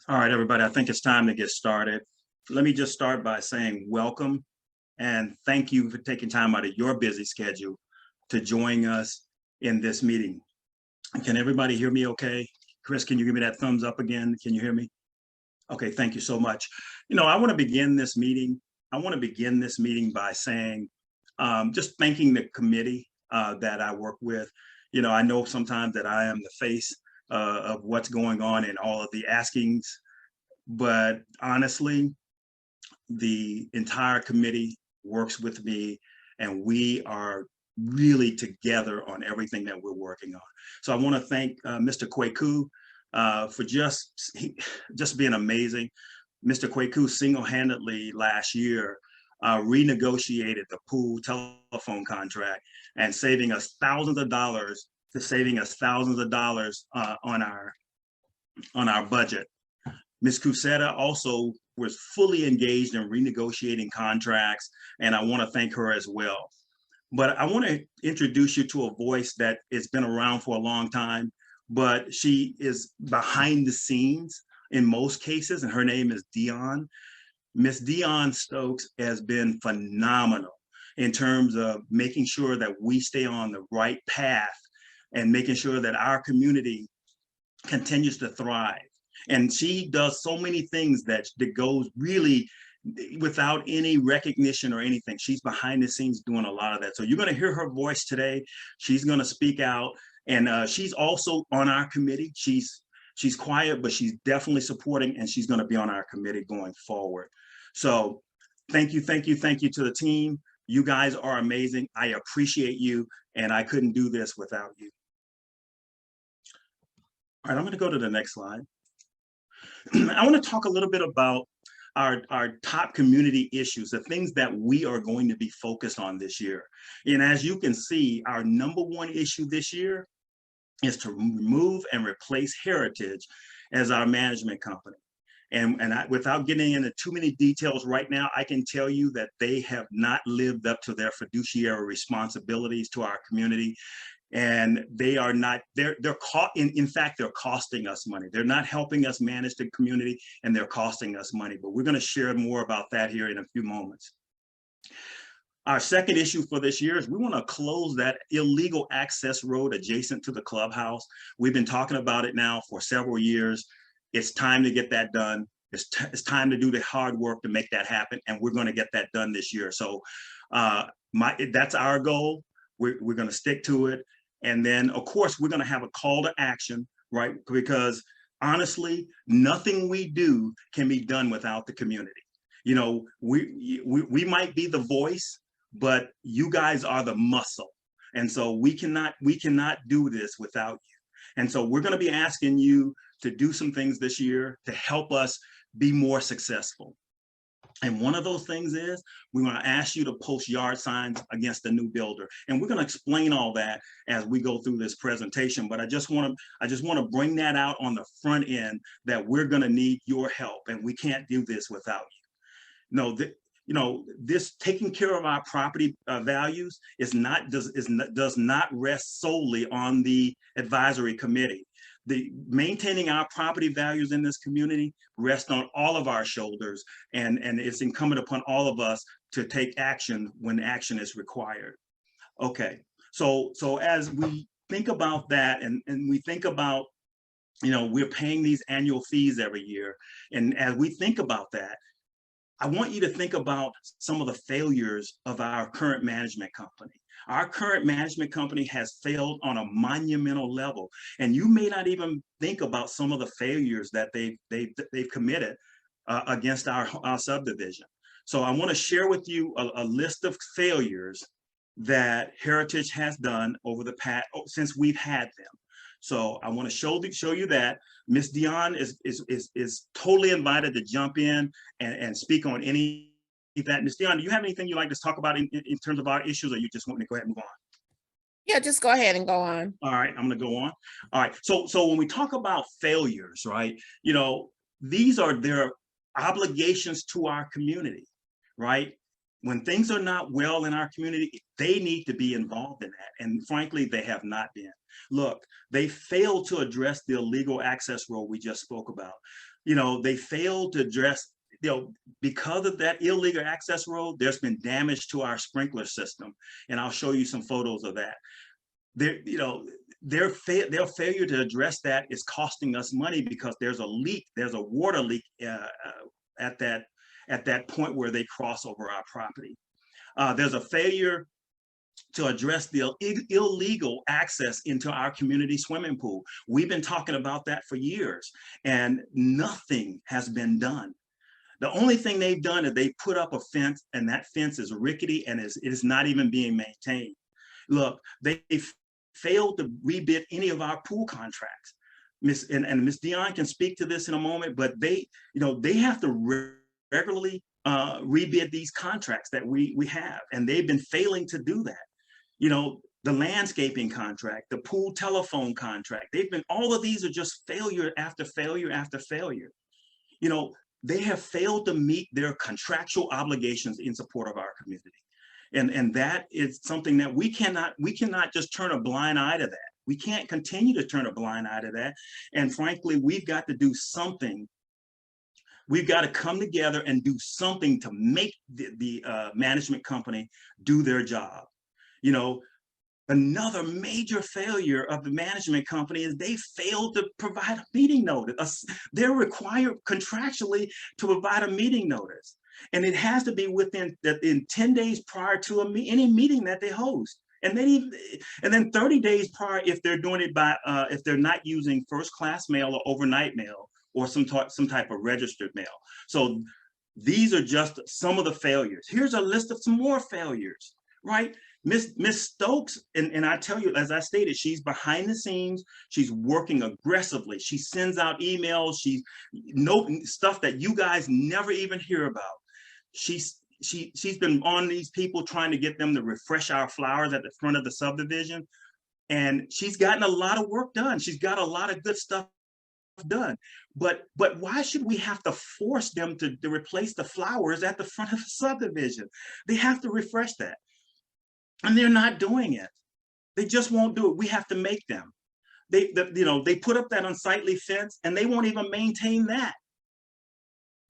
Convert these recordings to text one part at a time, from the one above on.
All right, everybody, I think it's time to get started. Let me just start by saying welcome and thank you for taking time out of your busy schedule to join us in this meeting. Can everybody hear me okay? Chris, can you give me that thumbs up again? Can you hear me? Okay, thank you so much. I want to begin this meeting. I want to begin this meeting by saying, just thanking the committee that I work with. I know sometimes that I am the face of what's going on in all of the askings, but honestly, the entire committee works with me and we are really together on everything that we're working on. So I want to thank Mr. Kweku for just being amazing. Mr. Kweku single-handedly last year renegotiated the pool telephone contract and saving us thousands of dollars on our budget. Ms. Cusetta also was fully engaged in renegotiating contracts, and I want to thank her as well. But I want to introduce you to a voice that has been around for a long time, but she is behind the scenes in most cases, and her name is Dion. Miss Dion Stokes has been phenomenal in terms of making sure that we stay on the right path and making sure that our community continues to thrive. And she does so many things that goes really without any recognition or anything. She's behind the scenes doing a lot of that. So you're going to hear her voice today. She's going to speak out, and she's also on our committee. She's quiet, but she's definitely supporting, and she's going to be on our committee going forward. So thank you to the team. You guys are amazing. I appreciate you, and I couldn't do this without you. All right, I'm going to go to the next slide. I want to talk a little bit about our top community issues, the things that we are going to be focused on this year. And as you can see, our number one issue this year is to remove and replace Heritage as our management company. And without getting into too many details right now, I can tell you that they have not lived up to their fiduciary responsibilities to our community. And they are not, they're caught in fact, they're costing us money. They're not helping us manage the community, and they're costing us money. But we're going to share more about that here in a few moments. Our second issue for this year is we want to close that illegal access road adjacent to the clubhouse. We've been talking about it now for several years. It's time to get that done. It's time to do the hard work to make that happen, and we're going to get that done this year. So that's our goal. We're going to stick to it. And then, of course, we're going to have a call to action, right? Because honestly, nothing we do can be done without the community. We might be the voice, but you guys are the muscle. And so we cannot do this without you. And so we're going to be asking you to do some things this year to help us be more successful. And one of those things is we want to ask you to post yard signs against the new builder. And we're going to explain all that as we go through this presentation. But I just want to bring that out on the front end, that we're going to need your help, and we can't do this without you. This taking care of our property values does not rest solely on the advisory committee. The maintaining our property values in this community rests on all of our shoulders, and it's incumbent upon all of us to take action when action is required. Okay, so as we think about that, and we think about, we're paying these annual fees every year, and as we think about that, I want you to think about some of the failures of our current management company. Our current management company has failed on a monumental level, and you may not even think about some of the failures that they've committed against our subdivision. So I want to share with you a list of failures that Heritage has done over the past since we've had them. So I want to show you that. Miss Dion is totally invited to jump in and speak on any of that. Miss Dion, do you have anything you'd like to talk about in terms of our issues, or you just want me to go ahead and go on? Yeah, just go ahead and go on. All right, I'm going to go on. All right, so when we talk about failures, right, these are their obligations to our community, right? when things are not well in our community, they need to be involved in that. And frankly, they have not been. Look, they failed to address the illegal access rule we just spoke about. They failed to address, because of that illegal access rule, there's been damage to our sprinkler system. And I'll show you some photos of that. Their failure to address that is costing us money because there's a leak, there's a water leak at that point where they cross over our property. There's a failure to address the illegal access into our community swimming pool. We've been talking about that for years, and nothing has been done. The only thing they've done is they put up a fence, and that fence is rickety and it is not even being maintained. Look, they failed to rebid any of our pool contracts. Miss Dion can speak to this in a moment, but they have to regularly rebid these contracts that we have, and they've been failing to do that. The landscaping contract, the pool telephone contract, all of these are just failure after failure after failure. They have failed to meet their contractual obligations in support of our community. And that is something that we cannot just turn a blind eye to that. We can't continue to turn a blind eye to that. And frankly, we've got to do something. We've got to come together and do something to make the management company do their job. Another major failure of the management company is they failed to provide a meeting notice. They're required contractually to provide a meeting notice. And it has to be in 10 days prior to any meeting that they host. And then 30 days prior if they're doing it by, if they're not using first class mail or overnight mail or some type of registered mail. So these are just some of the failures. Here's a list of some more failures, right? Miss Stokes, and I tell you, as I stated, she's behind the scenes. She's working aggressively. She sends out emails. She's stuff that you guys never even hear about. She's been on these people trying to get them to refresh our flowers at the front of the subdivision. And she's gotten a lot of work done. She's got a lot of good stuff done. But why should we have to force them to replace the flowers at the front of the subdivision? They have to refresh that. And they're not doing it. They just won't do it. We have to make them. They put up that unsightly fence and they won't even maintain that.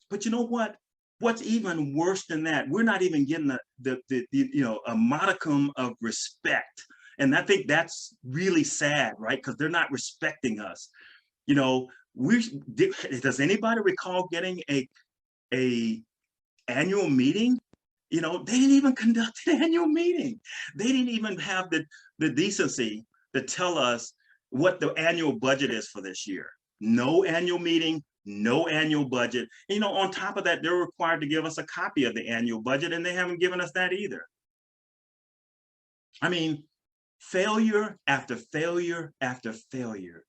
But you know what? What's even worse than that? We're not even getting a modicum of respect. And I think that's really sad, right? Because they're not respecting us. Does anybody recall getting a annual meeting? They didn't even conduct an annual meeting. They didn't even have the decency to tell us what the annual budget is for this year. No annual meeting, no annual budget. On top of that, they're required to give us a copy of the annual budget, and they haven't given us that either. I mean, failure after failure after failure.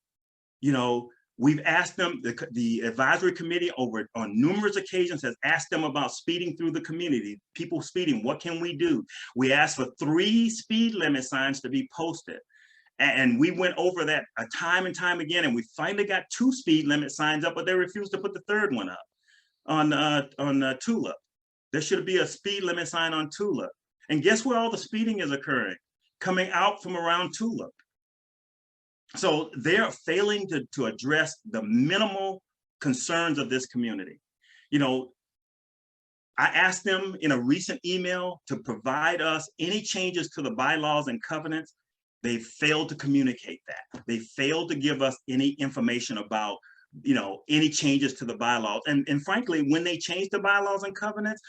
We've asked them, the advisory committee on numerous occasions has asked them about speeding through the community, people speeding, what can we do? We asked for 3 speed limit signs to be posted. And we went over that time and time again, and we finally got 2 speed limit signs up, but they refused to put the 3rd one up on Tulip. There should be a speed limit sign on Tulip. And guess where all the speeding is occurring? Coming out from around Tulip. So they're failing to address the minimal concerns of this community. I asked them in a recent email to provide us any changes to the bylaws and covenants. They failed to communicate that. They failed to give us any information about, any changes to the bylaws. And frankly, when they change the bylaws and covenants,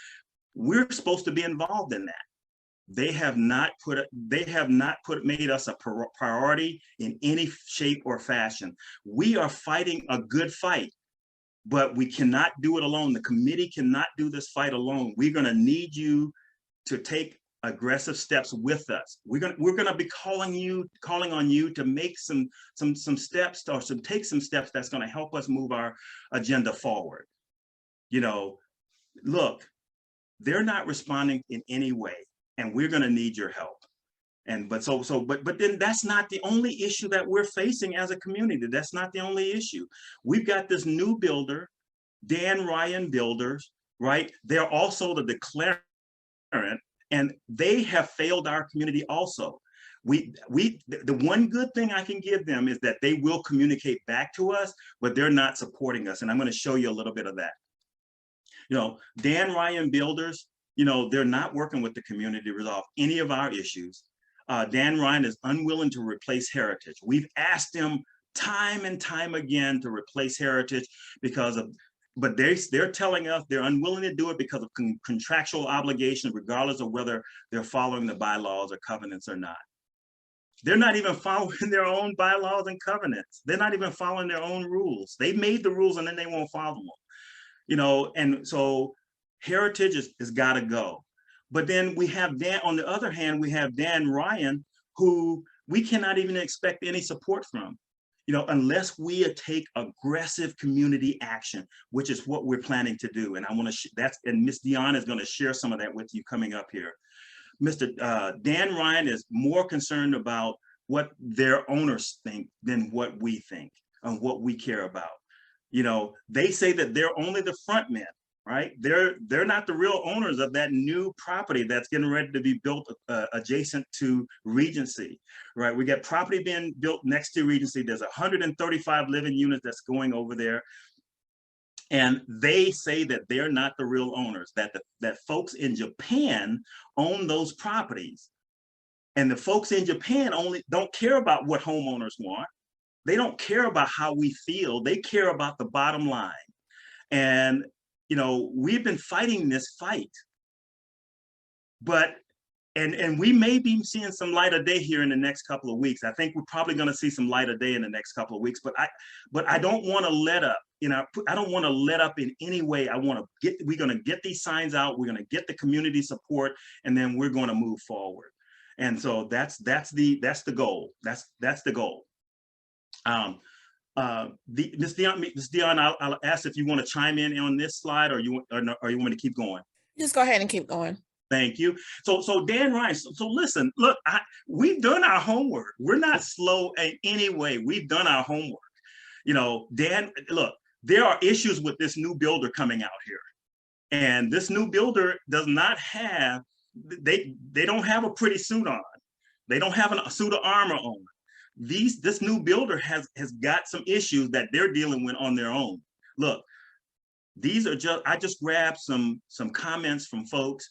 we're supposed to be involved in that. They have not made us a priority in any shape or fashion. We are fighting a good fight, but we cannot do it alone. The committee cannot do this fight alone. We're going to need you to take aggressive steps with us. We're going to be calling on you to make some steps or take some steps that's going to help us move our agenda forward. Look, they're not responding in any way. And we're going to need your help. But then that's not the only issue that we're facing as a community. That's not the only issue. We've got this new builder, Dan Ryan Builders, right? They're also the declarant and they have failed our community also. The one good thing I can give them is that they will communicate back to us, but they're not supporting us. And I'm going to show you a little bit of that. Dan Ryan Builders, they're not working with the community to resolve any of our issues. Dan Ryan is unwilling to replace Heritage. We've asked them time and time again to replace Heritage but they're telling us they're unwilling to do it because of contractual obligations, regardless of whether they're following the bylaws or covenants or not. They're not even following their own bylaws and covenants. They're not even following their own rules. They made the rules and then they won't follow them. And so Heritage has got to go. But then we have on the other hand, we have Dan Ryan, who we cannot even expect any support from, unless we take aggressive community action, which is what we're planning to do. And I want to, and Ms. Dion is going to share some of that with you coming up here. Mr. Dan Ryan is more concerned about what their owners think than what we think and what we care about. They say that they're only the front men, right? They're not the real owners of that new property that's getting ready to be built adjacent to Regency, right? We got property being built next to Regency. There's 135 living units that's going over there. And they say that they're not the real owners, that folks in Japan own those properties. And the folks in Japan don't care about what homeowners want. They don't care about how we feel. They care about the bottom line. And, we've been fighting this fight. But, and we may be seeing some light of day here in the next couple of weeks. I think we're probably going to see some light of day in the next couple of weeks, but I don't want to let up. I don't want to let up in any way. We're going to get these signs out. We're going to get the community support, and then we're going to move forward. And so that's the goal. That's the goal. Ms. Dion, I'll ask if you want to chime in on this slide, or you want to keep going. Just go ahead and keep going. Thank you. So Dan Ryan, so listen, look, we've done our homework. We're not slow in any way. We've done our homework. Dan, look, there are issues with this new builder coming out here. And this new builder does not have, they don't have a pretty suit on. They don't have a suit of armor on. This new builder has got some issues that they're dealing with on their own. Look, I just grabbed some comments from folks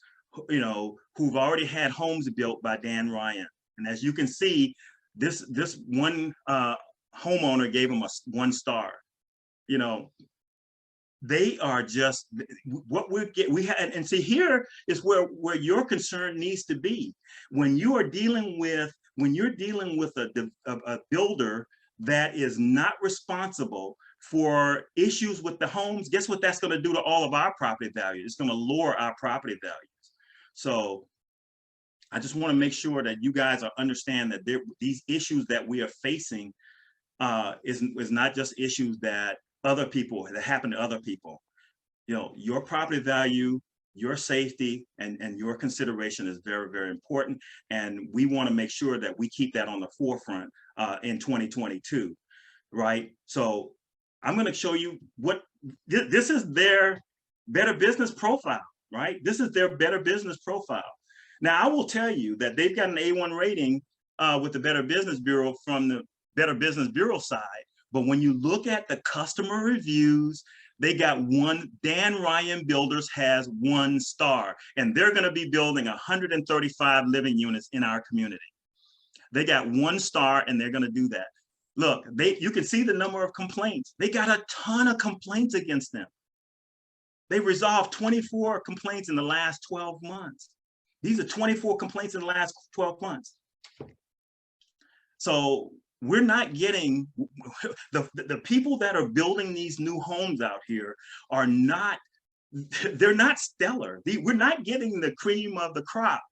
who've already had homes built by Dan Ryan. And as you can see, this one homeowner gave him a 1 star. They are just what and see, here is where your concern needs to be. When you're dealing with a builder that is not responsible for issues with the homes, guess what that's going to do to all of our property value? It's going to lower our property values. So I just want to make sure that you guys understand that these issues that we are facing is not just issues that happen to other people. Your property value, your safety, and your consideration is very, very important. And we want to make sure that we keep that on the forefront in 2022, right? So I'm going to show you this is their Better Business profile. Right? This is their Better Business profile. Now, I will tell you that they've got an A1 rating with the Better Business Bureau from the Better Business Bureau side. But when you look at the customer reviews, they got Dan Ryan Builders has 1 star, and they're going to be building 135 living units in our community. They got 1 star, and they're going to do that. Look, you can see the number of complaints. They got a ton of complaints against them. They resolved 24 complaints in the last 12 months. These are 24 complaints in the last 12 months. So we're not getting, the people that are building these new homes out here are not, they're not stellar. We're not getting the cream of the crop,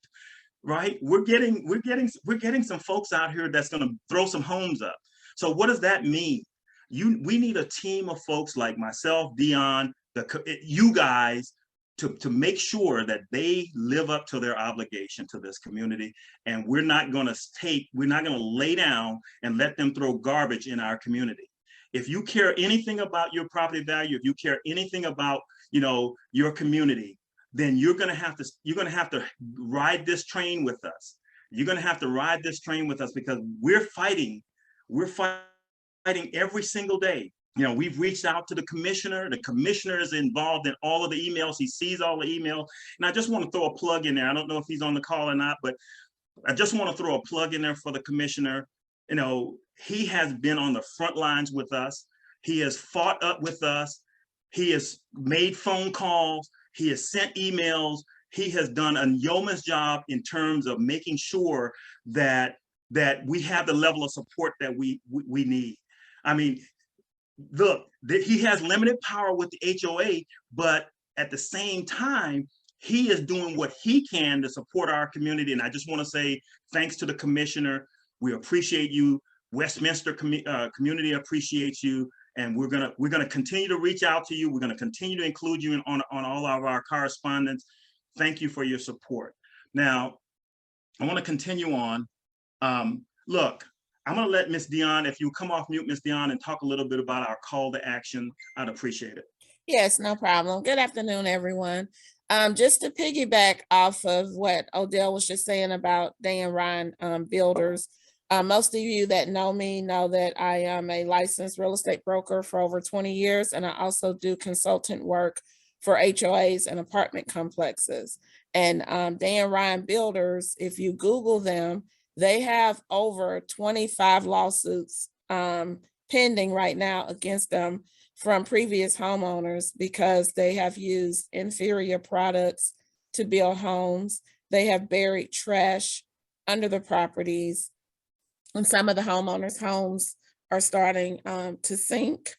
right? We're getting some folks out here that's going to throw some homes up. So what does that mean? We need a team of folks like myself, Dion, you guys, to make sure that they live up to their obligation to this community. And we're not going to lay down and let them throw garbage in our community. If you care anything about your property value, if you care anything about, your community, then you're going to have to ride this train with us. You're going to have to ride this train with us, because we're fighting every single day. You know, we've reached out to the commissioner. The commissioner is involved in all of the emails. He sees all the emails. And I just want to throw a plug in there. I don't know if he's on the call or not, but I just want to throw a plug in there for the commissioner. You know, he has been on the front lines with us. He has fought up with us. He has made phone calls. He has sent emails. He has done a yeoman's job in terms of making sure that we have the level of support that we need. I mean, look, he has limited power with the HOA, but at the same time, he is doing what he can to support our community. And I just want to say thanks to the commissioner. We appreciate you. Westminster community appreciates you. And we're gonna continue to reach out to you. We're gonna continue to include you on all of our correspondence. Thank you for your support. Now, I want to continue on. Look, I'm going to let Ms. Dion, if you come off mute, Ms. Dion, and talk a little bit about our call to action, I'd appreciate it. Yes, no problem. Good afternoon, everyone. Just to piggyback off of what Odell was just saying about Dan Ryan Builders. Most of you that know me know that I am a licensed real estate broker for over 20 years, and I also do consultant work for HOAs and apartment complexes. And Dan Ryan Builders, if you Google them, they have over 25 lawsuits pending right now against them from previous homeowners because they have used inferior products to build homes. They have buried trash under the properties. And some of the homeowners' homes are starting to sink.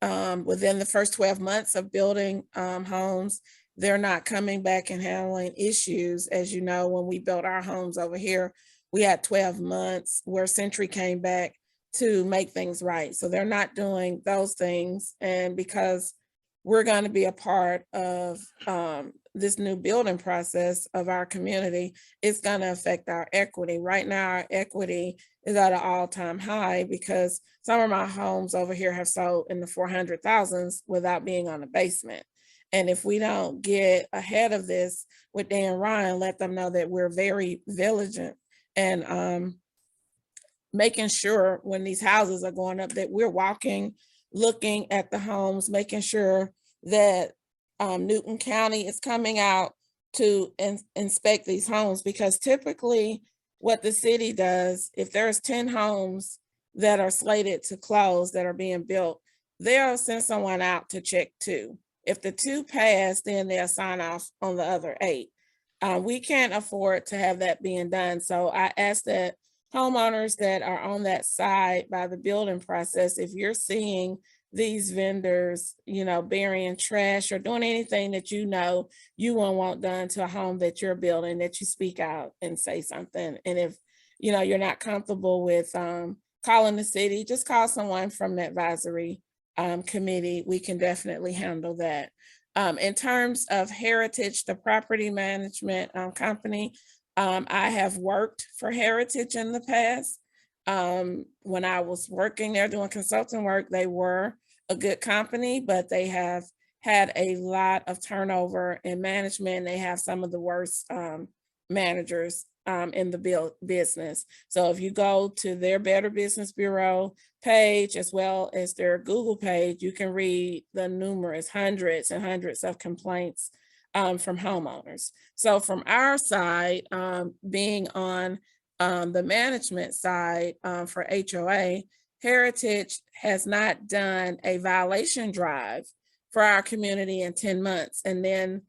Within the first 12 months of building homes, they're not coming back and handling issues. As you know, when we built our homes over here, we had 12 months where Century came back to make things right. So they're not doing those things. And because we're going to be a part of this new building process of our community, it's going to affect our equity. Right now, our equity is at an all-time high because some of my homes over here have sold in the 400,000s without being on the basement. And if we don't get ahead of this with Dan Ryan, let them know that we're very vigilant and making sure when these houses are going up that we're walking, looking at the homes, making sure that Newton County is coming out to inspect these homes, because typically what the city does, if there's 10 homes that are slated to close that are being built, they'll send someone out to check 2. If the 2 pass, then they'll sign off on the other 8. We can't afford to have that being done. So I ask that homeowners that are on that side by the building process, if you're seeing these vendors, burying trash or doing anything that you won't want done to a home that you're building, that you speak out and say something. And if you're not comfortable with calling the city, just call someone from the advisory committee. We can definitely handle that. In terms of Heritage, the property management company, I have worked for Heritage in the past. When I was working there doing consulting work, they were a good company, but they have had a lot of turnover in management. They have some of the worst managers in the business. So if you go to their Better Business Bureau page, as well as their Google page, you can read the numerous hundreds and hundreds of complaints from homeowners. So from our side, being on the management side for HOA, Heritage has not done a violation drive for our community in 10 months. And then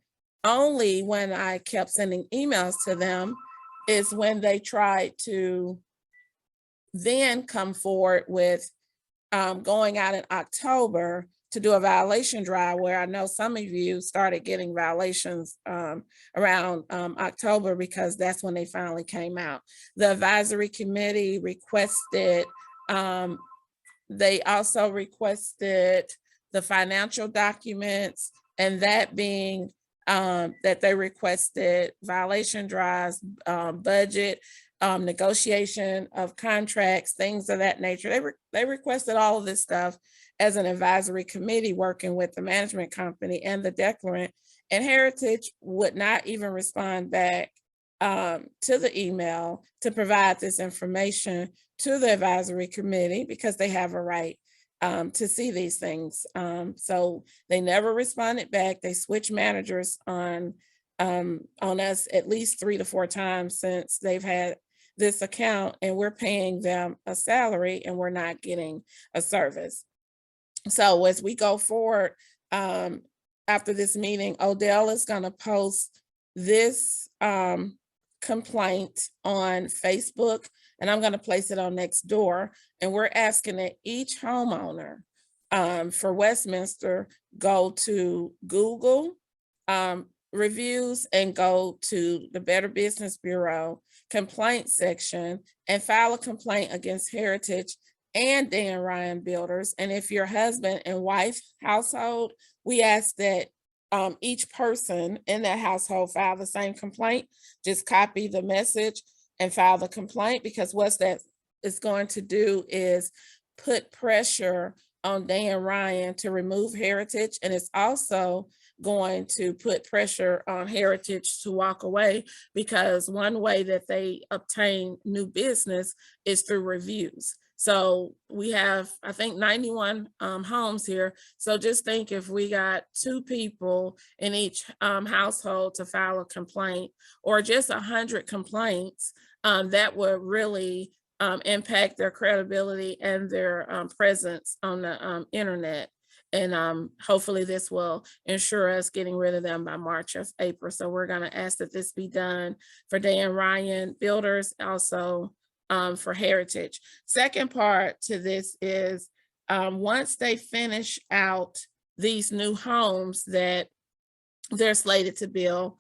only when I kept sending emails to them is when they tried to then come forward with going out in October to do a violation drive, where I know some of you started getting violations around October, because that's when they finally came out. The advisory committee requested, they also requested the financial documents, and that being that they requested violation drives, budget, negotiation of contracts, things of that nature. They requested all of this stuff as an advisory committee working with the management company and the declarant. And Heritage would not even respond back to the email to provide this information to the advisory committee because they have a right to see these things. So they never responded back. They switched managers on us at least 3 to 4 times since they've had this account, and we're paying them a salary and we're not getting a service. So as we go forward, after this meeting, Odell is going to post this complaint on Facebook, and I'm going to place it on Nextdoor. And we're asking that each homeowner for Westminster go to Google reviews and go to the Better Business Bureau complaint section and file a complaint against Heritage and Dan Ryan Builders. And if your husband and wife household, we ask that each person in that household file the same complaint. Just copy the message and file the complaint, because what that is going to do is put pressure on Dan Ryan to remove Heritage, and it's also going to put pressure on Heritage to walk away, because one way that they obtain new business is through reviews. So we have, I think, 91 homes here. So just think if we got 2 people in each household to file a complaint, or just 100 complaints, that would really impact their credibility and their presence on the internet. And hopefully this will ensure us getting rid of them by March or April. So we're going to ask that this be done for Dan Ryan Builders, also for Heritage. Second part to this is once they finish out these new homes that they're slated to build,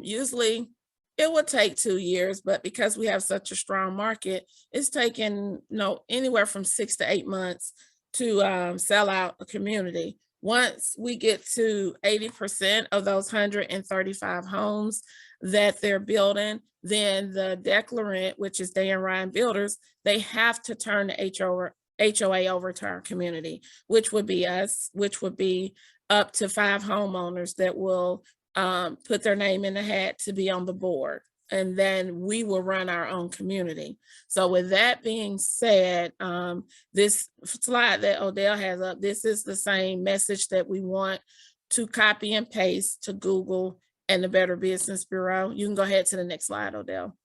usually it will take 2 years, but because we have such a strong market, it's taken anywhere from 6 to 8 months to sell out a community. Once we get to 80% of those 135 homes that they're building, then the declarant, which is Dan Ryan Builders, they have to turn the HOA over to our community, which would be us, which would be up to 5 homeowners that will put their name in the hat to be on the board. And then we will run our own community. So with that being said, this slide that Odell has up, this is the same message that we want to copy and paste to Google and the Better Business Bureau. You can go ahead to the next slide, Odell.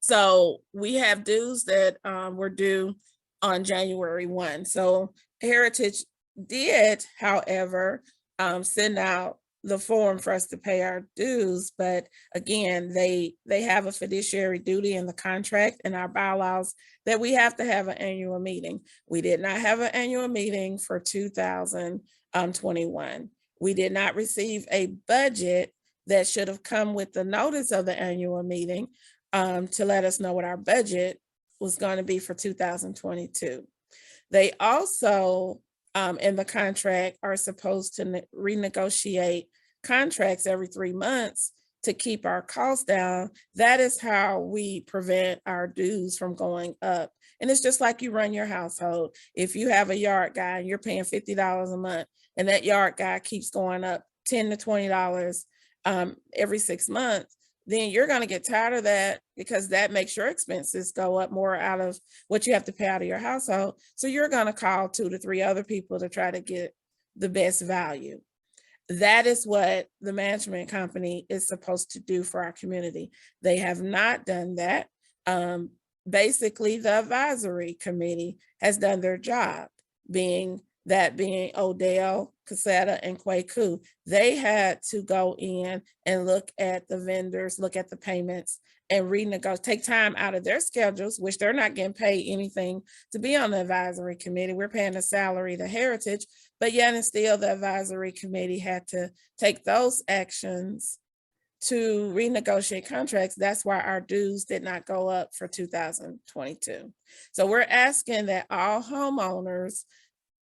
So we have dues that were due on January 1. So Heritage did, however, send out the form for us to pay our dues, but again, they have a fiduciary duty in the contract and our bylaws that we have to have an annual meeting. We did not have an annual meeting for 2021. We did not receive a budget that should have come with the notice of the annual meeting to let us know what our budget was going to be for 2022. They also in the contract are supposed to renegotiate contracts every 3 months to keep our costs down. That is how we prevent our dues from going up. And it's just like you run your household. If you have a yard guy and you're paying $50 a month, and that yard guy keeps going up $10 to $20 every 6 months, then you're going to get tired of that, because that makes your expenses go up more out of what you have to pay out of your household. So you're going to call 2 to 3 other people to try to get the best value. That is what the management company is supposed to do for our community. They have not done that. Basically, the advisory committee has done their job, being Odell, Casetta, and Kwaku. They had to go in and look at the vendors, look at the payments, and renegotiate, take time out of their schedules, which they're not getting paid anything to be on the advisory committee. We're paying a salary to Heritage, but yet and still the advisory committee had to take those actions to renegotiate contracts. That's why our dues did not go up for 2022. So we're asking that all homeowners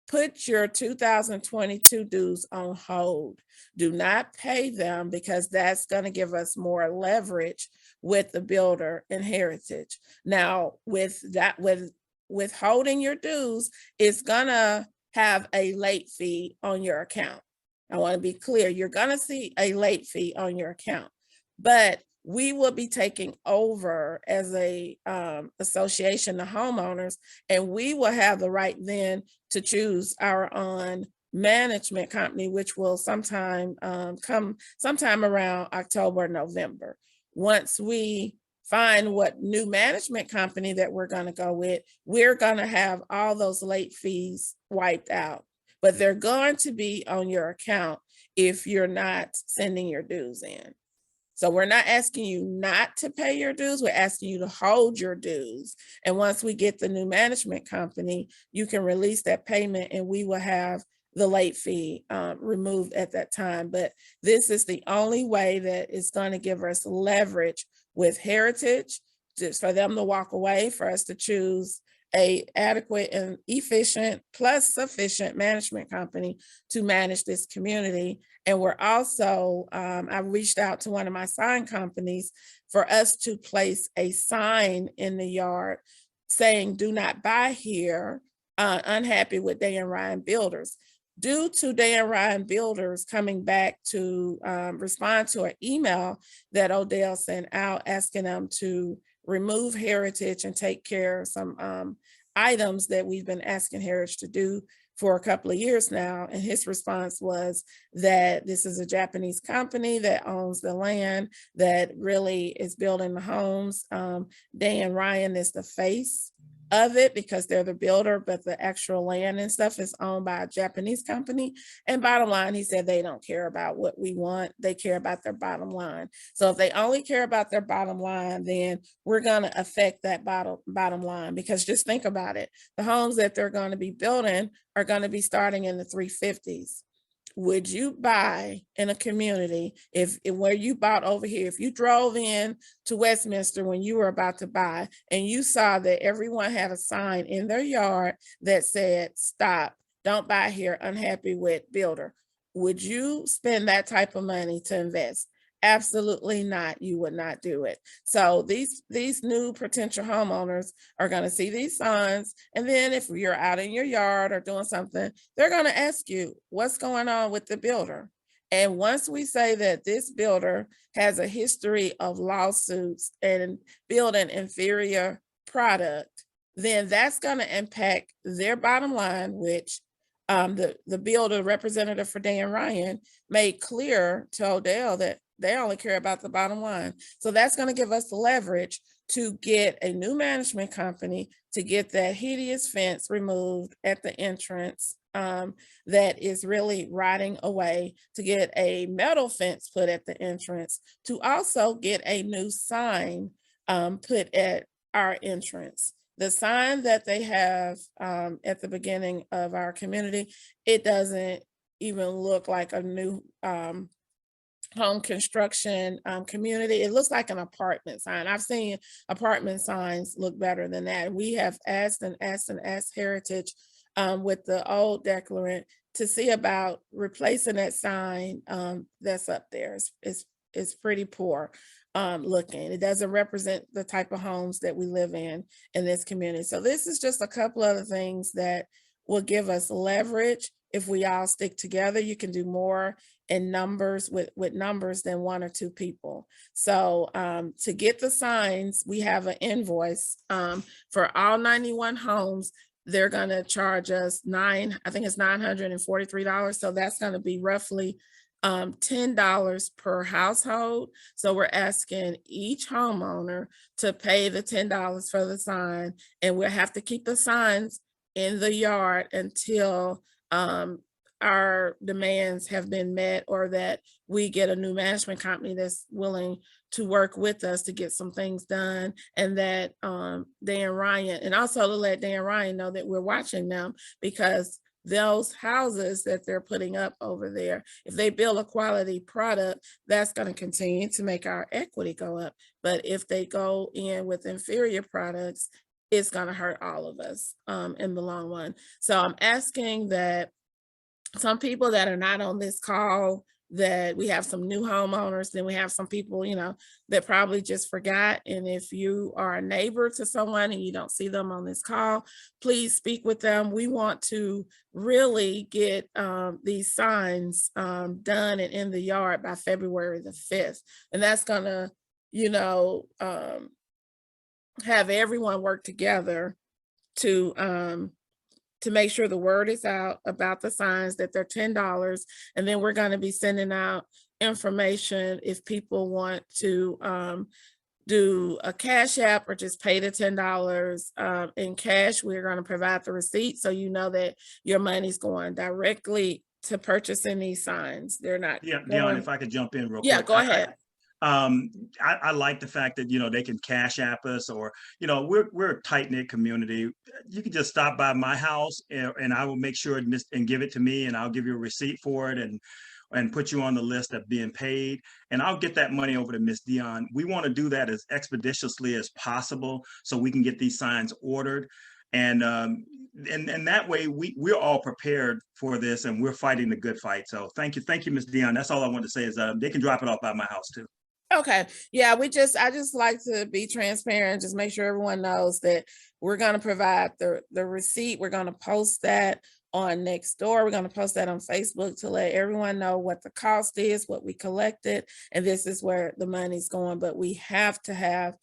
put your 2022 dues on hold. Do not pay them, because that's going to give us more leverage with the builder and Heritage. Now, with withholding your dues, it's going to have a late fee on your account. I want to be clear, you're going to see a late fee on your account, but we will be taking over as a association, the homeowners, and we will have the right then to choose our own management company, which will come sometime around October, November. Once we find what new management company that we're going to go with, we're going to have all those late fees wiped out, but they're going to be on your account if you're not sending your dues in. So we're not asking you not to pay your dues, we're asking you to hold your dues. And once we get the new management company, you can release that payment and we will have the late fee removed at that time. But this is the only way that it's going to give us leverage with Heritage, just for them to walk away, for us to choose a adequate and efficient plus sufficient management company to manage this community. And we're also, I reached out to one of my sign companies for us to place a sign in the yard saying, do not buy here, unhappy with Dan Ryan Builders. Due to Dan Ryan Builders coming back to respond to an email that Odell sent out asking them to remove Heritage and take care of some items that we've been asking Heritage to do for a couple of years now. And his response was that this is a Japanese company that owns the land, that really is building the homes. Dan Ryan is the face of it because they're the builder, but the actual land and stuff is owned by a Japanese company. And bottom line, he said they don't care about what we want. They care about their bottom line. So if they only care about their bottom line, then we're going to affect that bottom line, because just think about it. The homes that they're going to be building are going to be starting in the 350s. Would you buy in a community if where you bought over here, if you drove in to Westminster when you were about to buy and you saw that everyone had a sign in their yard that said, stop, don't buy here, unhappy with builder? Would you spend that type of money to invest? Absolutely not. You would not do it. So these new potential homeowners are going to see these signs. And then if you're out in your yard or doing something, they're going to ask you, what's going on with the builder? And once we say that this builder has a history of lawsuits and building inferior product, then that's going to impact their bottom line, which the builder representative for Dan Ryan made clear to Odell that they only care about the bottom line. So that's going to give us the leverage to get a new management company to get that hideous fence removed at the entrance that is really rotting away, to get a metal fence put at the entrance, to also get a new sign put at our entrance. The sign that they have at the beginning of our community, it doesn't even look like a new home construction community. It looks like an apartment sign. I've seen apartment signs look better than that. We have asked Heritage with the old declarant to see about replacing that sign that's up there. It's pretty poor looking. It doesn't represent the type of homes that we live in this community. So this is just a couple of the things that will give us leverage. If we all stick together, you can do more in numbers with numbers than one or two people. So to get the signs, we have an invoice for all 91 homes. They're going to charge us I think it's $943. So that's going to be roughly $10 per household. So we're asking each homeowner to pay the $10 for the sign, and we'll have to keep the signs in the yard until our demands have been met, or that we get a new management company that's willing to work with us to get some things done, and that Dan Ryan, and also to let Dan Ryan know that we're watching them, because those houses that they're putting up over there, if they build a quality product, that's going to continue to make our equity go up. But if they go in with inferior products, it's going to hurt all of us in the long run. So I'm asking that some people that are not on this call that we have some new homeowners, then we have some people, that probably just forgot. And if you are a neighbor to someone and you don't see them on this call, please speak with them. We want to really get these signs done and in the yard by February the 5th. And that's gonna, have everyone work together to make sure the word is out about the signs, that they're $10. And then we're going to be sending out information if people want to do a cash app or just pay the $10 in cash. We're going to provide the receipt so you know that your money's going directly to purchasing these signs. They're not. Yeah, Dion, if I could jump in real quick. Yeah, go ahead. I like the fact that, they can cash app us, or, we're a tight knit community. You can just stop by my house and I will make sure and give it to me, and I'll give you a receipt for it and put you on the list of being paid. And I'll get that money over to Miss Dion. We want to do that as expeditiously as possible so we can get these signs ordered. And that way we're all prepared for this, and we're fighting the good fight. So thank you, Miss Dion. That's all I want to say is they can drop it off by my house too. Okay. Yeah, I just like to be transparent, just make sure everyone knows that we're going to provide the receipt. We're going to post that on Nextdoor. We're going to post that on Facebook to let everyone know what the cost is, what we collected, and this is where the money's going. But we have to have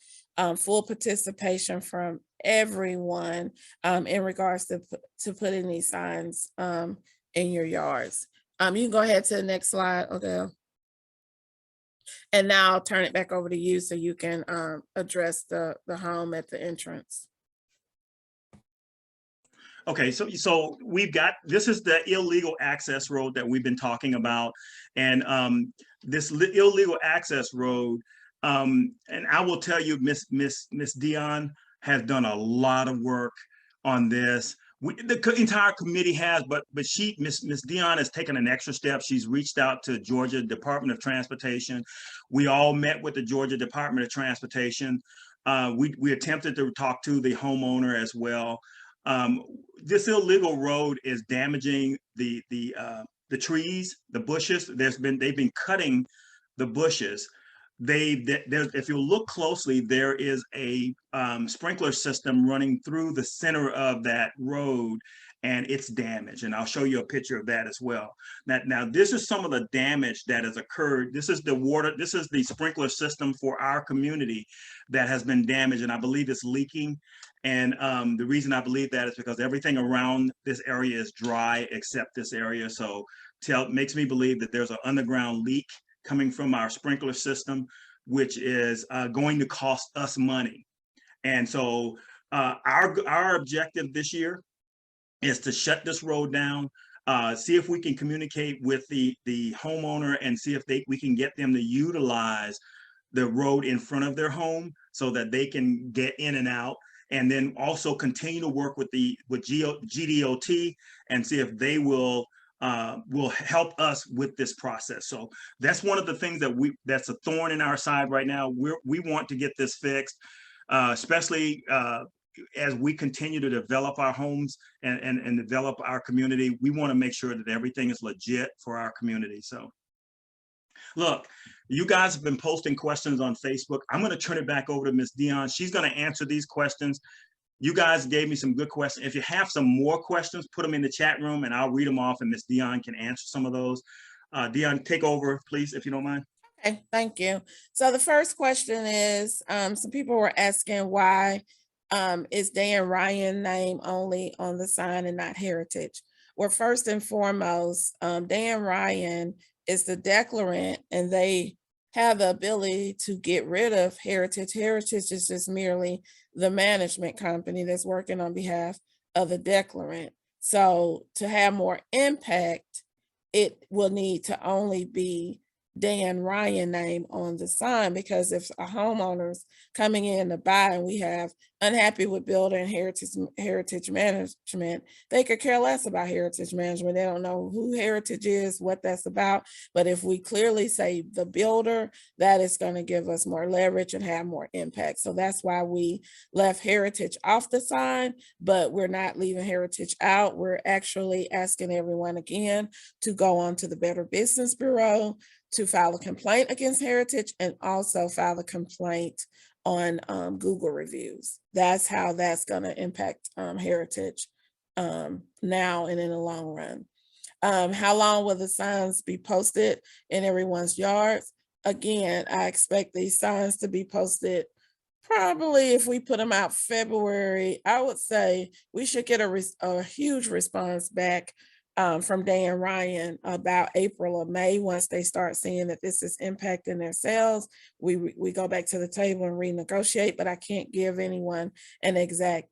full participation from everyone in regards to putting these signs in your yards. You can go ahead to the next slide, Odell. And now I'll turn it back over to you so you can address the home at the entrance. Okay, so we've got, this is the illegal access road that we've been talking about. And this illegal access road, and I will tell you, Miss Dion has done a lot of work on this. The entire committee has, but Miss Dion has taken an extra step. She's reached out to Georgia Department of Transportation. We all met with the Georgia Department of Transportation. We attempted to talk to the homeowner as well. This illegal road is damaging the trees, the bushes. They've been cutting the bushes. If you look closely, there is a sprinkler system running through the center of that road, and it's damaged. And I'll show you a picture of that as well. Now this is some of the damage that has occurred. This is the sprinkler system for our community that has been damaged, and I believe it's leaking. And the reason I believe that is because everything around this area is dry except this area. So makes me believe that there's an underground leak coming from our sprinkler system, which is going to cost us money. And so our objective this year is to shut this road down, see if we can communicate with the homeowner and see if we can get them to utilize the road in front of their home so that they can get in and out. And then also continue to work with GDOT and see if they will help us with this process. So that's one of the things that's a thorn in our side right now. We want to get this fixed, especially as we continue to develop our homes and develop our community. We want to make sure that everything is legit for our community. So look, you guys have been posting questions on Facebook. I'm going to turn it back over to Miss Dion. She's going to answer these questions. You guys gave me some good questions. If you have some more questions, put them in the chat room and I'll read them off and Miss Dion can answer some of those. Dion, take over, please, if you don't mind. Okay, thank you. So the first question is, some people were asking why is Dan Ryan name only on the sign and not Heritage? Well, first and foremost, Dan Ryan is the declarant and they have the ability to get rid of Heritage. Heritage is just merely the management company that's working on behalf of the declarant. So to have more impact, it will need to only be Dan Ryan name on the sign, because if a homeowner's coming in to buy and we have unhappy with builder and heritage management, they could care less about heritage management. They don't know who heritage is, what that's about. But if we clearly say the builder, that is going to give us more leverage and have more impact. So that's why we left heritage off the sign, but we're not leaving heritage out. We're actually asking everyone again to go on to the Better Business Bureau to file a complaint against heritage and also file a complaint on Google reviews. That's how that's going to impact heritage now and in the long run. How long will the signs be posted in everyone's yards? Again, I expect these signs to be posted probably if we put them out February. I would say we should get a huge response back from Dan Ryan about April or May. Once they start seeing that this is impacting their sales, we go back to the table and renegotiate, but I can't give anyone an exact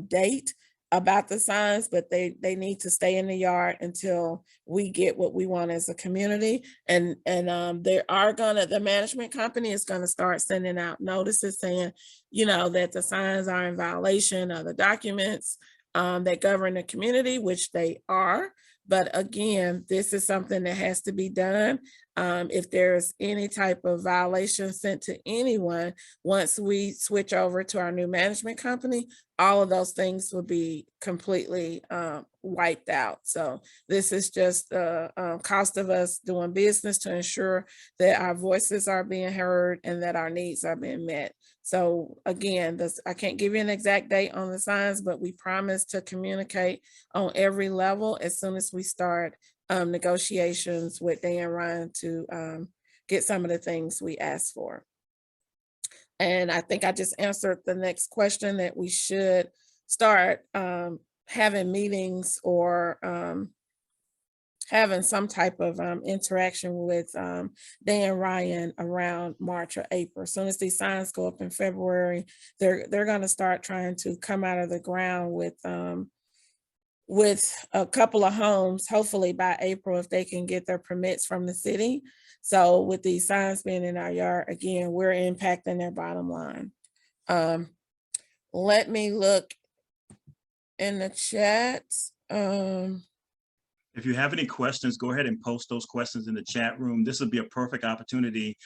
date about the signs, but they need to stay in the yard until we get what we want as a community. And the management company is gonna start sending out notices saying, that the signs are in violation of the documents that govern the community, which they are. But again, this is something that has to be done. If there's any type of violation sent to anyone, once we switch over to our new management company, all of those things will be completely wiped out. So this is just the cost of us doing business to ensure that our voices are being heard and that our needs are being met. So again, I can't give you an exact date on the signs, but we promise to communicate on every level as soon as we start negotiations with Dan Ryan to get some of the things we asked for. And I think I just answered the next question, that we should start having meetings or having some type of interaction with Dan Ryan around March or April. As soon as these signs go up in February, they're going to start trying to come out of the ground with a couple of homes, hopefully by April, if they can get their permits from the city. So with these signs being in our yard, again, we're impacting their bottom line. Let me look in the chat. If you have any questions, go ahead and post those questions in the chat room. This would be a perfect opportunity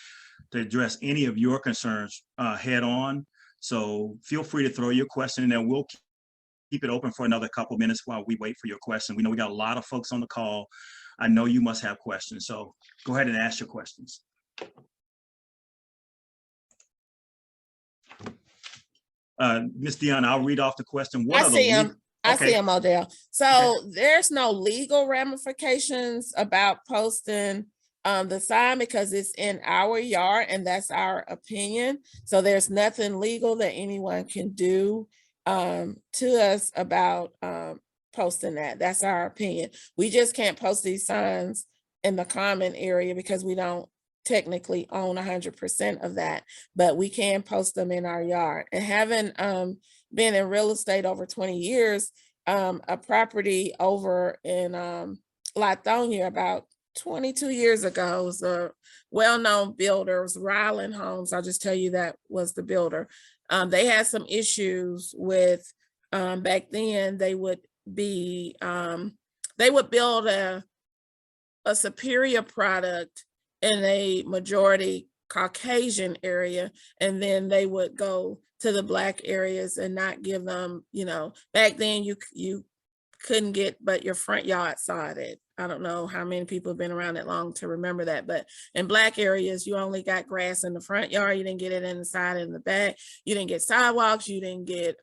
to address any of your concerns head on. So feel free to throw your question in there. We'll keep it open for another couple minutes while we wait for your question. We know we got a lot of folks on the call. I know you must have questions, so go ahead and ask your questions. Ms. Dion, I'll read off the question. I see him, Odell. So there's no legal ramifications about posting the sign because it's in our yard and that's our opinion. So there's nothing legal that anyone can do to us about posting that. That's our opinion. We just can't post these signs in the common area because we don't technically own 100% of that, but we can post them in our yard. And having been in real estate over 20 years, a property over in Lithonia about 22 years ago was a well-known builder. It was Ryland Homes. I'll just tell you that was the builder. They had some issues with back then. They would build a superior product in a majority Caucasian area, and then they would go to the Black areas and not give them, back then you couldn't get but your front yard sodded. I don't know how many people have been around that long to remember that, but in Black areas, you only got grass in the front yard. You didn't get it in the side and the back. You didn't get sidewalks. You didn't get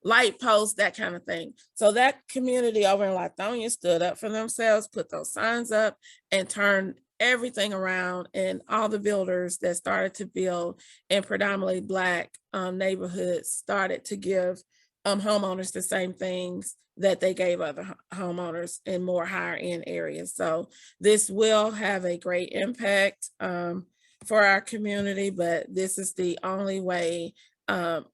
light posts, that kind of thing. So that community over in Lithonia stood up for themselves, put those signs up, and turned everything around. And all the builders that started to build in predominantly Black neighborhoods started to give homeowners the same things that they gave other homeowners in more higher end areas. So this will have a great impact for our community, but this is the only way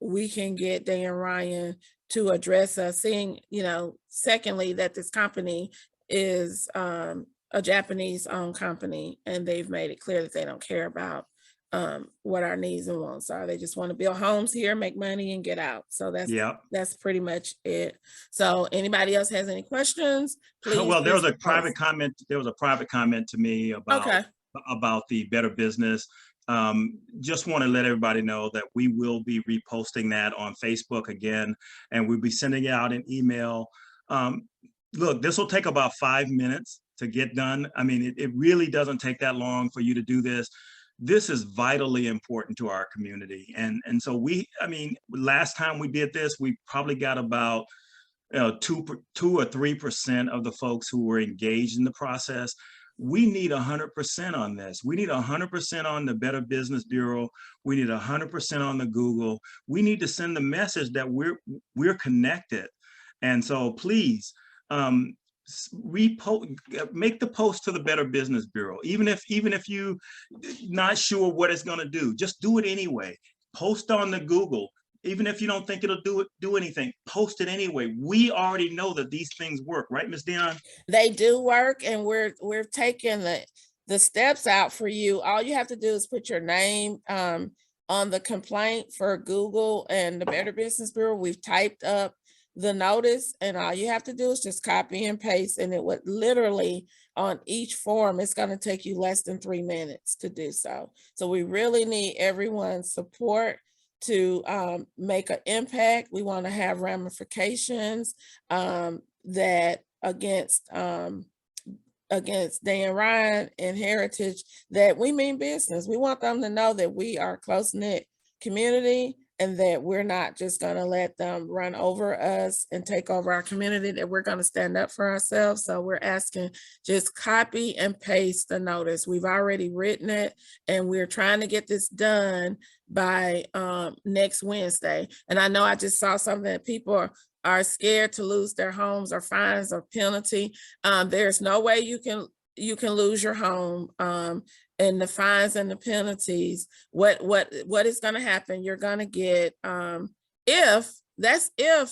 we can get Dan Ryan to address us, seeing, secondly, that this company is a Japanese owned company, and they've made it clear that they don't care about what our needs and wants are. They just want to build homes here, make money, and get out. So Yeah. that's pretty much it. So anybody else has any questions, please Well, there was just a private post. comment. There was a private comment to me Okay. about the Better Business. Just want to let everybody know that we will be reposting that on Facebook again, and we'll be sending out an email. Um, Look, this will take about 5 minutes to get done. I mean, it really doesn't take that long for you to do this. This is vitally important to our community, and so I mean, last time we did this, we probably got about 2 or 3% of the folks who were engaged in the process. We need 100% on this. We need 100% on the Better Business Bureau. We need 100% on the Google. We need to send the message that we're connected. And so please, make the post to the Better Business Bureau. Even if you not sure what it's going to do, just do it anyway. Post on the Google. Even if you don't think it'll do anything, post it anyway. We already know that these things work, right, Ms. Dion? They do work, and we're taking the steps out for you. All you have to do is put your name on the complaint for Google and the Better Business Bureau. We've typed up the notice, and all you have to do is just copy and paste, and it would literally on each form, it's going to take you less than 3 minutes to do so. So we really need everyone's support to make an impact. We want to have ramifications that against Dan Ryan and Heritage, that we mean business. We want them to know that we are a close-knit community, and that we're not just going to let them run over us and take over our community, that we're going to stand up for ourselves. So we're asking, just copy and paste the notice. We've already written it, and we're trying to get this done by next Wednesday. And I know I just saw something that people are scared to lose their homes or fines or penalty. There's no way you can lose your home. And the fines and the penalties, what is going to happen, you're going to get, if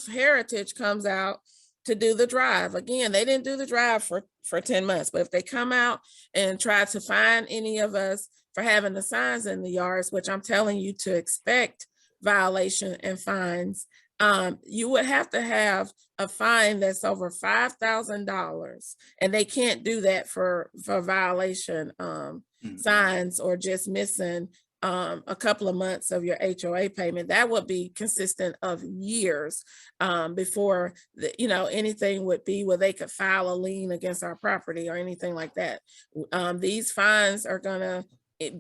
Heritage comes out to do the drive. Again, they didn't do the drive for 10 months, but if they come out and try to fine any of us for having the signs in the yards, which I'm telling you to expect violation and fines, you would have to have a fine that's over $5,000, and they can't do that for violation signs or just missing a couple of months of your HOA payment. That would be consistent of years before anything would be where they could file a lien against our property or anything like that. These fines are gonna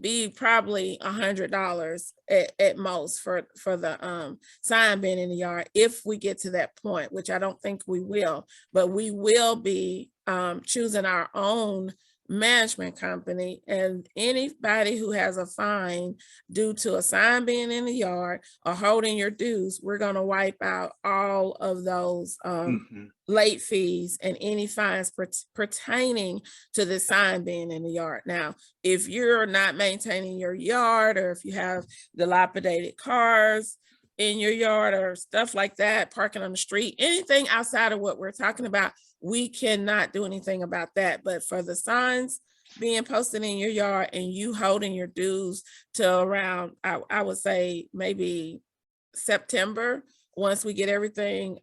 be probably $100 at most for the sign being in the yard, if we get to that point, which I don't think we will. But we will be choosing our own management company, and anybody who has a fine due to a sign being in the yard or holding your dues, we're going to wipe out all of those late fees and any fines pertaining to the sign being in the yard. Now, if you're not maintaining your yard, or if you have dilapidated cars in your yard or stuff like that, parking on the street, anything outside of what we're talking about, we cannot do anything about that. But for the signs being posted in your yard and you holding your dues to around, I would say maybe September, once we get everything,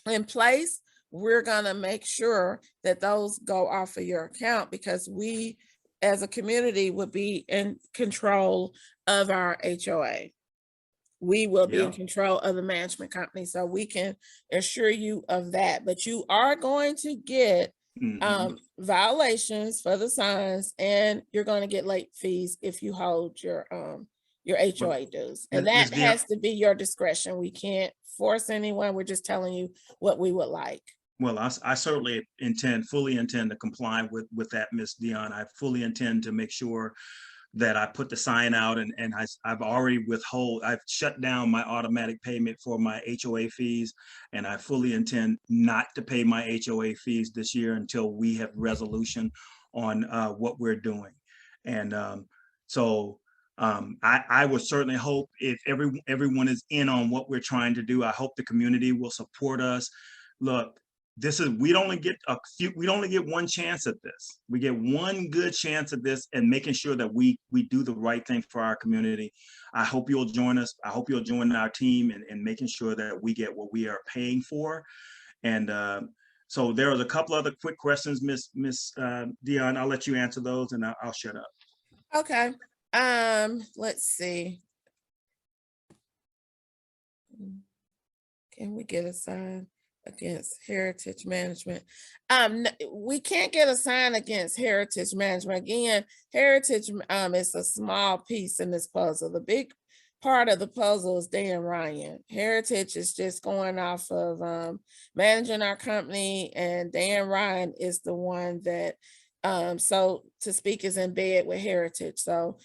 in place, we're gonna make sure that those go off of your account, because we as a community would be in control of our HOA. We will be in control of the management company, so we can assure you of that. But you are going to get violations for the signs, and you're going to get late fees if you hold your HOA dues, and that has to be your discretion. We can't force anyone. We're just telling you what we would like. Well, I certainly fully intend to comply with that, Ms. Dion. I fully intend to make sure that I put the sign out, and I've already I've shut down my automatic payment for my HOA fees, and I fully intend not to pay my HOA fees this year until we have resolution on what we're doing. And I would certainly hope, if everyone is in on what we're trying to do, I hope the community will support us. Look, we only get one chance at this. We get one good chance at this, and making sure that we do the right thing for our community. I hope you'll join us. I hope you'll join our team in making sure that we get what we are paying for. And so there was a couple other quick questions, Miss Dion. I'll let you answer those, and I'll shut up. Okay. Let's see. Can we get a sign against heritage management? We can't get a sign against heritage management. Again, heritage is a small piece in this puzzle. The big part of the puzzle is Dan Ryan. Heritage is just going off of managing our company, and Dan Ryan is the one that, so to speak, is in bed with heritage. So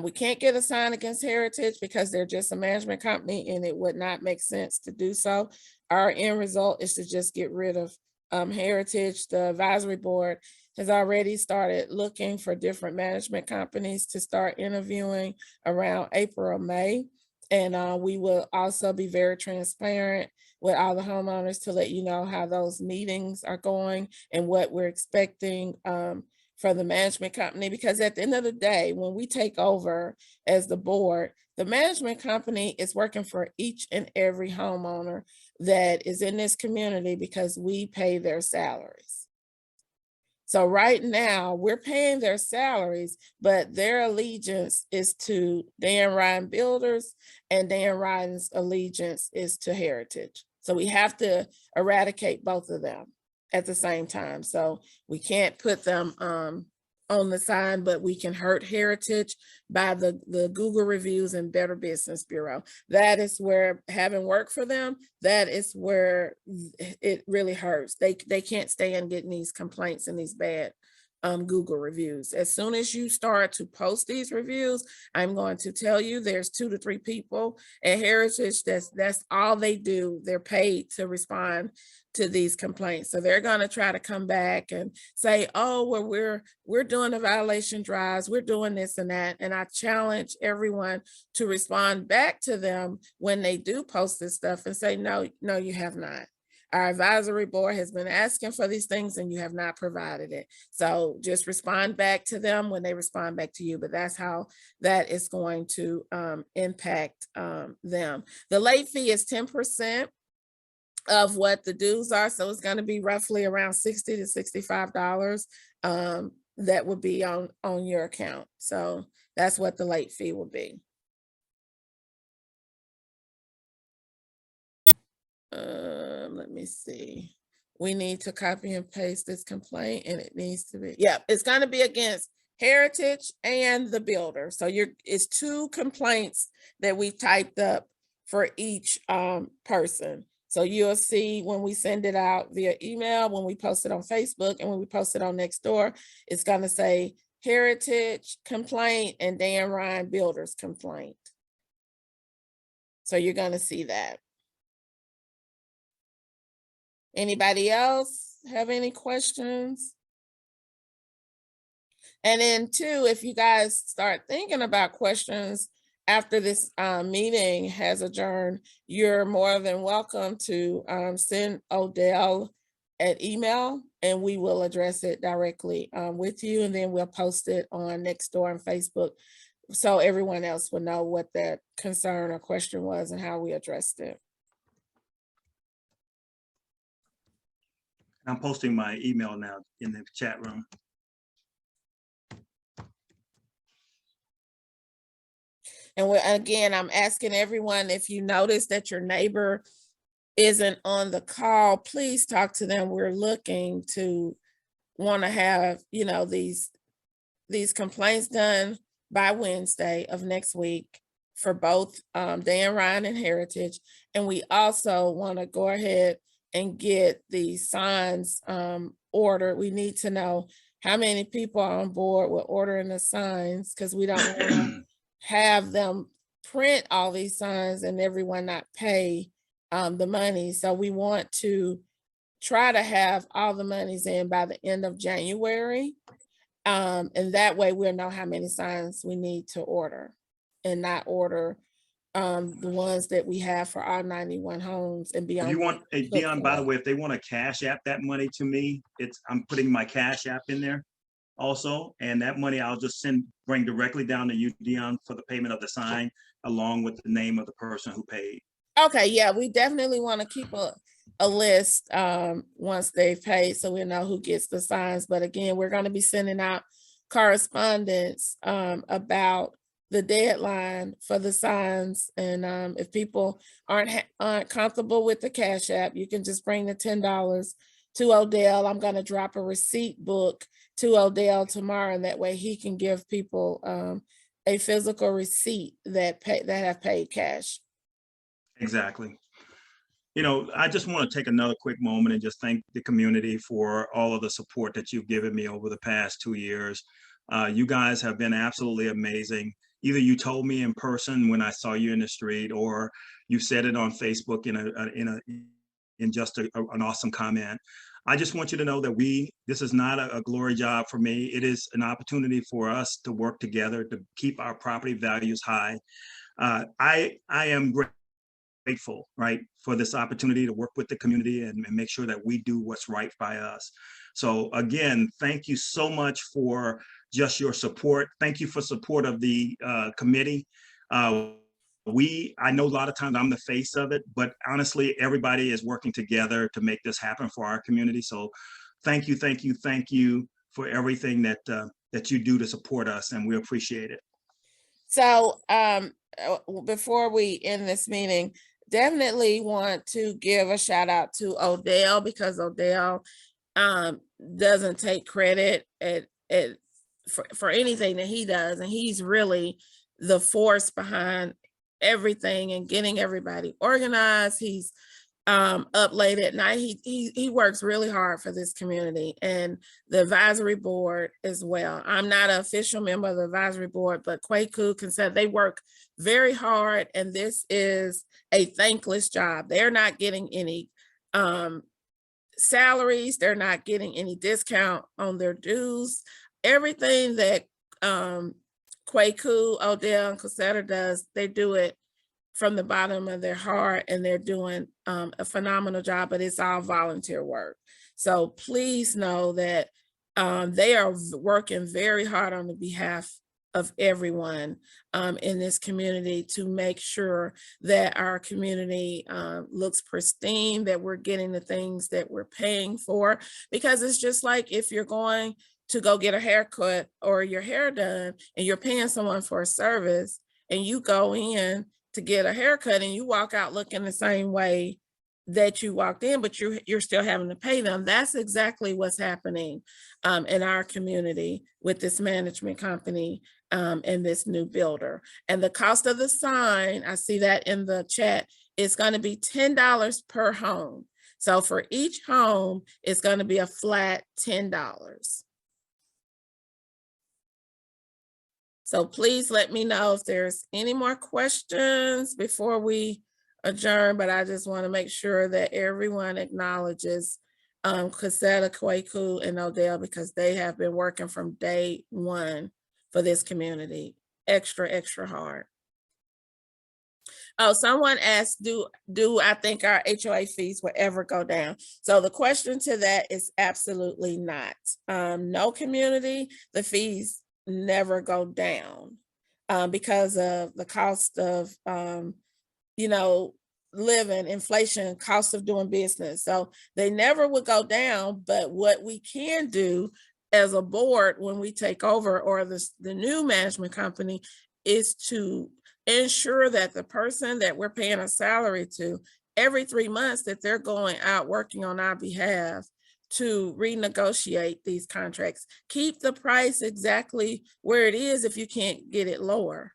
we can't get a sign against heritage because they're just a management company, and it would not make sense to do so. Our end result is to just get rid of heritage. The advisory board has already started looking for different management companies to start interviewing around April or May. And we will also be very transparent with all the homeowners to let you know how those meetings are going and what we're expecting for the management company. Because at the end of the day, when we take over as the board, the management company is working for each and every homeowner that is in this community because we pay their salaries. So right now we're paying their salaries, but their allegiance is to Dan Ryan Builders, and Dan Ryan's allegiance is to Heritage. So we have to eradicate both of them at the same time. So we can't put them on the sign, but we can hurt Heritage by the Google reviews and Better Business Bureau. That is where, having worked for them, that is where it really hurts. They can't stand getting these complaints and these bad Google reviews. As soon as you start to post these reviews, I'm going to tell you there's 2 to 3 people at Heritage that's all they do. They're paid to respond to these complaints. So they're going to try to come back and say, oh, well, we're doing the violation drives, we're doing this and that. And I challenge everyone to respond back to them when they do post this stuff and say, no, you have not. Our advisory board has been asking for these things and you have not provided it. So just respond back to them when they respond back to you. But that's how that is going to impact them. The late fee is 10% of what the dues are. So it's going to be roughly around $60 to $65 that would be on your account. So that's what the late fee will be. Let me see. We need to copy and paste this complaint, and it needs to be, yeah, it's going to be against Heritage and the builder. So it's 2 complaints that we typed up for each person. So you'll see when we send it out via email, when we post it on Facebook, and when we post it on Nextdoor, it's going to say Heritage complaint and Dan Ryan Builders complaint. So you're going to see that. Anybody else have any questions? And then 2, if you guys start thinking about questions after this meeting has adjourned, you're more than welcome to send Odell an email, and we will address it directly with you, and then we'll post it on Nextdoor and Facebook so everyone else will know what that concern or question was and how we addressed it. I'm posting my email now in the chat room. And again, I'm asking everyone, if you notice that your neighbor isn't on the call, please talk to them. We're looking to want to have, these complaints done by Wednesday of next week for both Dan Ryan and Heritage. And we also want to go ahead and get the signs ordered. We need to know how many people are on board with ordering the signs, because we don't want to have them print all these signs and everyone not pay the money. So we want to try to have all the monies in by the end of January. And that way we'll know how many signs we need to order and not order the ones that we have for our 91 homes and be If on you the want, hey, hook Dion, for by the that. way, if they want to cash app that money to me, I'm putting my cash app in there also. And that money I'll just bring directly down to you, Dion, for the payment of the sign, along with the name of the person who paid. Okay, yeah, we definitely want to keep a list once they've paid so we know who gets the signs. But again, we're going to be sending out correspondence about the deadline for the signs. And if people aren't comfortable with the Cash App, you can just bring the $10 to Odell. I'm going to drop a receipt book to Odell tomorrow, and that way he can give people a physical receipt that have paid cash. Exactly. I just want to take another quick moment and just thank the community for all of the support that you've given me over the past 2 years. You guys have been absolutely amazing. Either you told me in person when I saw you in the street, or you said it on Facebook in just an awesome comment. I just want you to know that this is not a glory job for me. It is an opportunity for us to work together to keep our property values high. I am grateful, right, for this opportunity to work with the community and make sure that we do what's right by us. So again, thank you so much for just your support. Thank you for support of the committee. I know a lot of times I'm the face of it, but honestly, everybody is working together to make this happen for our community. So thank you, thank you, thank you for everything that you do to support us, and we appreciate it. So before we end this meeting, definitely want to give a shout out to Odell, because Odell doesn't take credit for anything that he does, and he's really the force behind everything and getting everybody organized. He's up late at night. He works really hard for this community and the advisory board as well. I'm not an official member of the advisory board, but Kwaku can say they work very hard, and this is a thankless job. They're not getting any salaries. They're not getting any discount on their dues. Everything that Kwaku, Odell, and Cosetta does, they do it from the bottom of their heart, and they're doing a phenomenal job, but it's all volunteer work. So please know that they are working very hard on the behalf of everyone in this community to make sure that our community looks pristine, that we're getting the things that we're paying for, because it's just like if you're going to go get a haircut or your hair done and you're paying someone for a service, and you go in to get a haircut and you walk out looking the same way that you walked in, but you're still having to pay them. That's exactly what's happening in our community with this management company and this new builder. And the cost of the sign, I see that in the chat, is going to be $10 per home. So for each home, it's going to be a flat $10. So please let me know if there's any more questions before we adjourn, but I just want to make sure that everyone acknowledges Cosetta, Kwaku, and Odell, because they have been working from day one for this community. Extra, extra hard. Oh, someone asked, do I think our HOA fees will ever go down? So the question to that is absolutely not. No community, the fees never go down because of the cost of living, inflation, cost of doing business. So they never would go down. But what we can do as a board when we take over, or the new management company, is to ensure that the person that we're paying a salary to, every 3 months, that they're going out working on our behalf to renegotiate these contracts. Keep the price exactly where it is if you can't get it lower.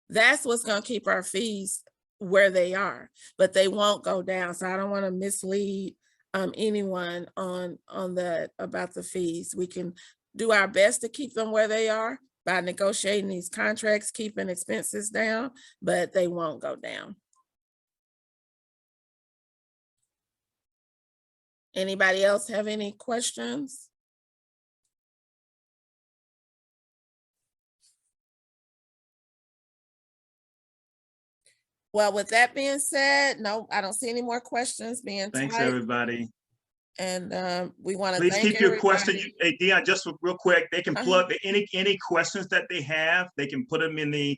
That's what's going to keep our fees where they are, but they won't go down. So I don't want to mislead anyone on that about the fees. We can do our best to keep them where they are by negotiating these contracts, keeping expenses down, but they won't go down. Anybody else have any questions? Well, with that being said, no, I don't see any more questions being Thanks, typed. everybody. And we want to Please thank keep your question. everybody. Hey, Dion, just real quick, they can Uh-huh. plug any questions that they have. They can put them in the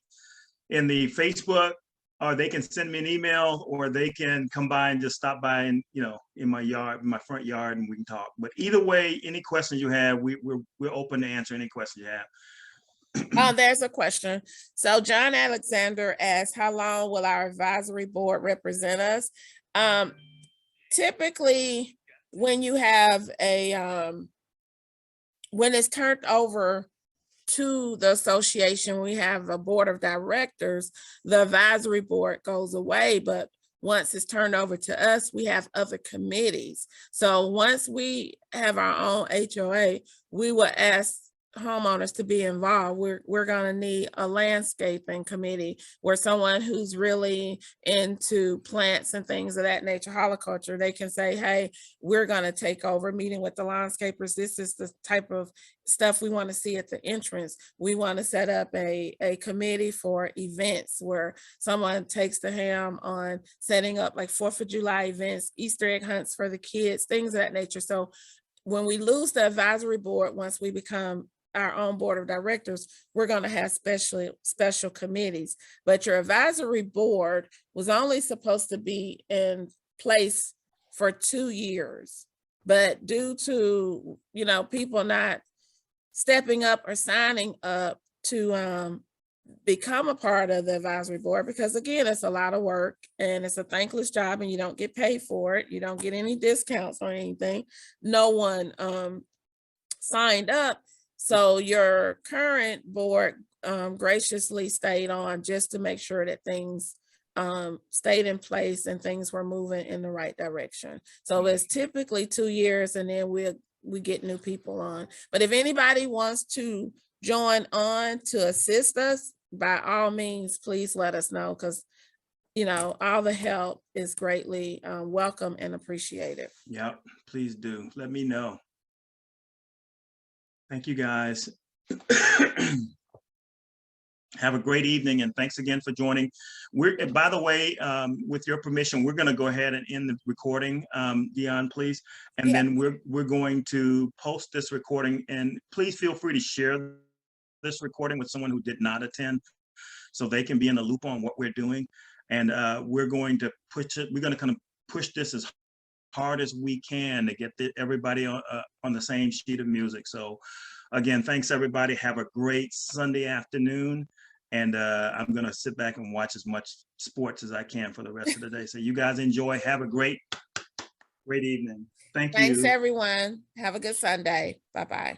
Facebook, or they can send me an email, or they can come by and just stop by and, in my yard, in my front yard, and we can talk. But either way, any questions you have, we're open to answer any question you have. Oh, there's a question. So John Alexander asked, how long will our advisory board represent us? Typically, when you have when it's turned over to the association, we have a board of directors, the advisory board goes away, but once it's turned over to us, we have other committees. So once we have our own HOA, we will ask homeowners to be involved. We're going to need a landscaping committee where someone who's really into plants and things of that nature, horticulture, they can say, hey, we're going to take over, meeting with the landscapers. This is the type of stuff we want to see at the entrance. We want to set up a committee for events where someone takes the helm on setting up like 4th of July events, Easter egg hunts for the kids, things of that nature. So when we lose the advisory board, once we become our own board of directors, we're going to have special committees. But your advisory board was only supposed to be in place for 2 years. But due to, people not stepping up or signing up to become a part of the advisory board, because again, it's a lot of work and it's a thankless job and you don't get paid for it. You don't get any discounts or anything. No one signed up. So your current board graciously stayed on just to make sure that things stayed in place and things were moving in the right direction. So it's typically 2 years, and then we get new people on. But if anybody wants to join on to assist us, by all means, please let us know, because all the help is greatly welcome and appreciated. Yep, please do. Let me know. Thank you, guys. Have a great evening, and thanks again for joining. By the way, with your permission, we're going to go ahead and end the recording, Dion, please. And then we're going to post this recording, and please feel free to share this recording with someone who did not attend, so they can be in the loop on what we're doing. And we're going to push it. We're going to kind of push this as hard as we can to get everybody on the same sheet of music. So again, thanks everybody. Have a great Sunday afternoon. And I'm going to sit back and watch as much sports as I can for the rest of the day. So you guys enjoy. Have a great evening. Thanks, everyone. Have a good Sunday. Bye-bye.